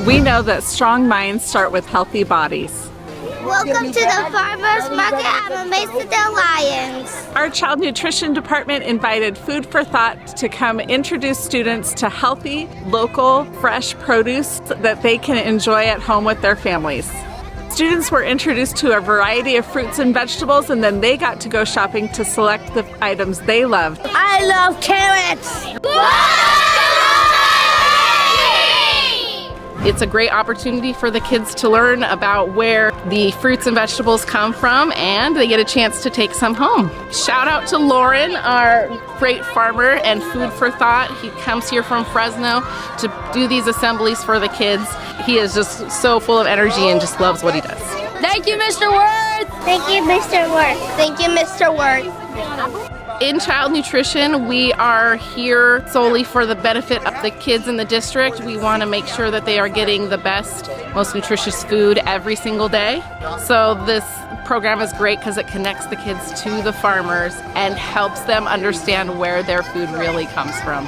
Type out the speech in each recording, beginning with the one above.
We know that strong minds start with healthy bodies. Welcome to the Farmers Market at Mesa Del Lions. Our Child Nutrition Department invited Food for Thought to come introduce students to healthy, local, fresh produce that they can enjoy at home with their families. Students were introduced to a variety of fruits and vegetables, and then they got to go shopping to select the items they loved. I love carrots! It's a great opportunity for the kids to learn about where the fruits and vegetables come from, and they get a chance to take some home. Shout out to Lauren, our great farmer and Food for Thought. He comes here from Fresno to do these assemblies for the kids. He is just so full of energy and just loves what he does. Thank you, Mr. Worth! Thank you, Mr. Worth. Thank you, Mr. Worth. In child nutrition, we are here solely for the benefit of the kids in the district. We want to make sure that they are getting the best, most nutritious food every single day. So this program is great because it connects the kids to the farmers and helps them understand where their food really comes from.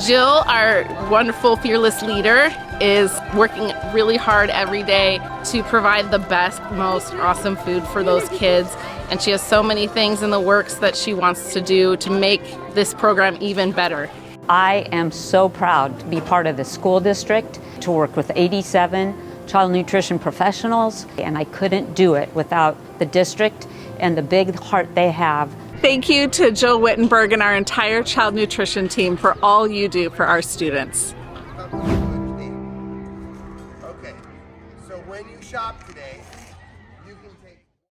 Jill, our wonderful fearless leader, is working really hard every day to provide the best, most awesome food for those kids. And she has so many things in the works that she wants to do to make this program even better. I am so proud to be part of the school district, to work with 87 child nutrition professionals, and I couldn't do it without the district and the big heart they have. Thank you to Jill Wittenberg and our entire child nutrition team for all you do for our students. Okay, so when you shop